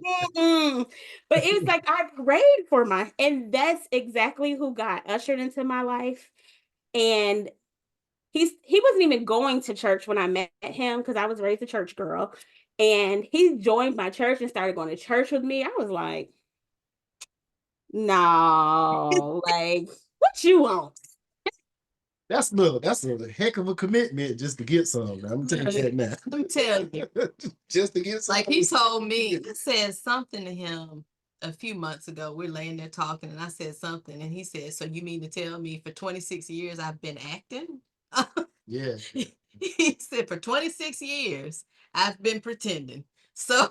but it was like I prayed for and that's exactly who God ushered into my life. And he wasn't even going to church when I met him, because I was raised a church girl. And he joined my church and started going to church with me. I was like, no, like, what you want? That's a heck of a commitment just to get some. I'm telling you that now. Let me tell you. Just to get some. Like he told me, I said something to him a few months ago. We're laying there talking, and I said something, and he said, so you mean to tell me for 26 years I've been acting? Yeah. He said, for 26 years I've been pretending. So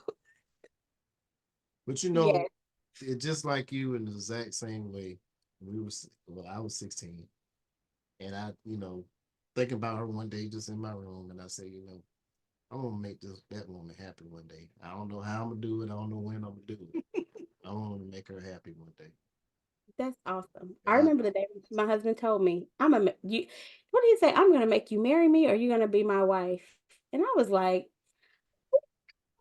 But Yes. it's just like you in the exact same way. I was 16. And I, thinking about her one day just in my room, and I say, I'm gonna make that woman happy one day. I don't know how I'm gonna do it. I don't know when I'm gonna do it. I want to make her happy one day. That's awesome. I And remember the day my husband told me, you, what did he say? I'm going to make you marry me, or you're going to be my wife. And I was like,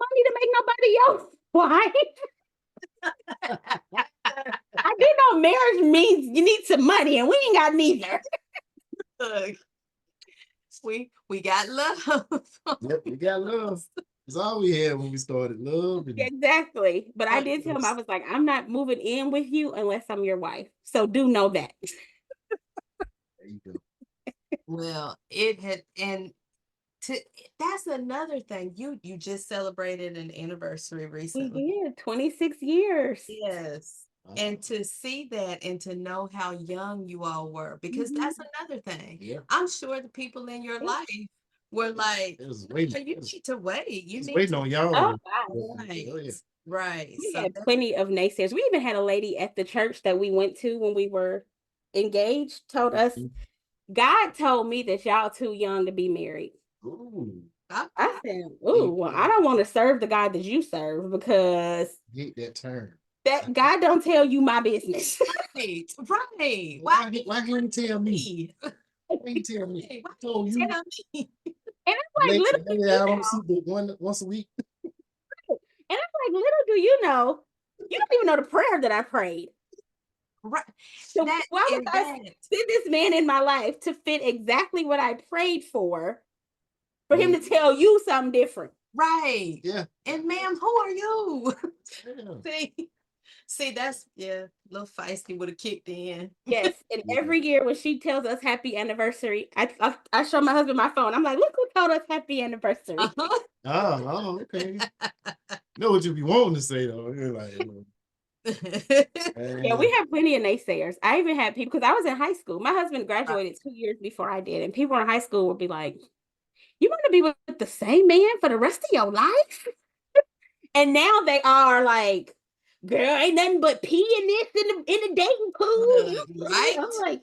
I need to make nobody else wife. I do know marriage means you need some money, and we ain't got neither. look, we got love. yep, we got love. It's all we had when we started love. And Exactly. But I did tell him, I was like, I'm not moving in with you unless I'm your wife. So do know that. there you go. Well, it had, and to that's another thing. You just celebrated an anniversary We recently. did 26 years. Yes. And to see that and to know how young you all were, because Mhm. that's another thing. Yeah. I'm sure the people in your Yeah. life were like, It was "Yeah, waiting. you need to wait. You need Waiting to on Oh, y'all. God. right, Oh, yeah. right." We So had plenty of naysayers. We even had a lady at the church that we went to when we were engaged told us, God told me that y'all too young to be married. Ooh, I said, ooh, well, I don't want to serve the God that you serve, because get that turn. That God don't tell you my business. Right, right. Why can't you tell me? me? Why can't you tell me? Hey, I told you. tell me. And I'm like, little do Maybe you I don't know. see but once a week. And I'm like, little do you know, you don't even know the prayer that I prayed. Right. So That why would and I that. send this man in my life to fit exactly what I prayed for him to tell you something different? Right. Yeah. And ma'am, who are you? Yeah. See, that's little feisty would have kicked in. Yes, and Yeah. every year when she tells us happy anniversary, I show my husband my phone. I'm like, look who told us happy anniversary. Uh-huh. Oh, okay. Know what you be wanting to say though. You're like, Yeah, we man. have plenty of naysayers. I even had people because I was in high school. My husband graduated 2 years before I did, and people in high school would be like, "You want to be with the same man for the rest of your life?" And now they are like, "Girl, ain't nothing but pee in this in the dating pool." Right. I'm like,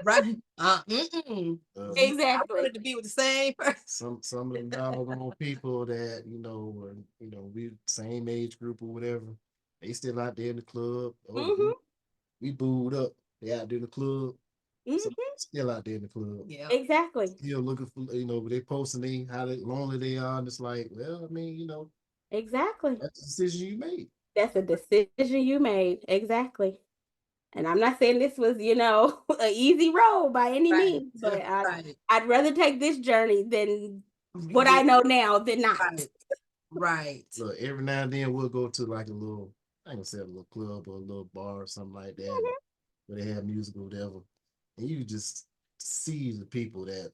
Right. I exactly. wanted to be with the same person. Some of the doggone people that were we same age group or whatever, they still out there in the club. Oh, Hmm. we booed up. They out there in the club. So Hmm. still out there in the club. Yeah. Exactly. Still looking for they posting how lonely they are, and it's like, well, I mean, Exactly. that's the decision you made. That's a decision you made. Exactly. And I'm not saying this was, an easy road by any Right. means, but Right. I'd rather take this journey than what Yeah. I know now than not. Right. Right. Look, every now and then we'll go to like a little, I ain't gonna say a little club or a little bar or something like that, where they have music or whatever, and you just see the people that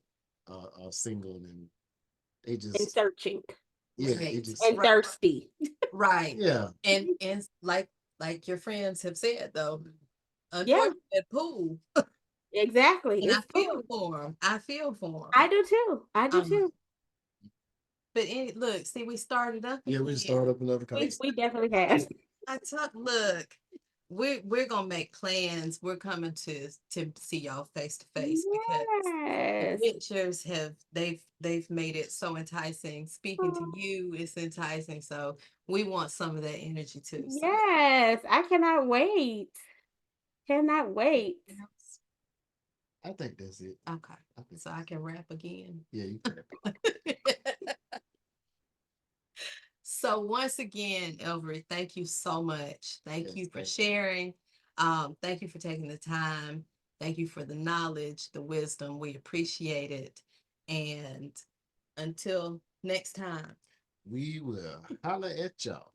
are single and they And just, searching yeah, Right. they just, and thirsty. Right. yeah, And like your friends have said though, Yeah, unfortunately, that pool. exactly. And I It's feel cool. for him. I feel for him. I do too. I do Um, too. but look, see, we started up yeah. We again. just start up another We conversation. definitely have. Look, we're gonna make plans. We're coming to see y'all face to face because the Yes. pictures they've made it so enticing. Speaking to Oh, you is enticing. So we want some of that energy too. So yes. I cannot wait. Cannot wait. anything else? I think that's it. Okay. I think So I can rap again. yeah, you can. So once again, Elvery, thank you so much. Thank Yes, you for thank sharing. Thank you for taking the time. Thank you for the knowledge, the wisdom. We appreciate it. And until next time. We will holler at y'all.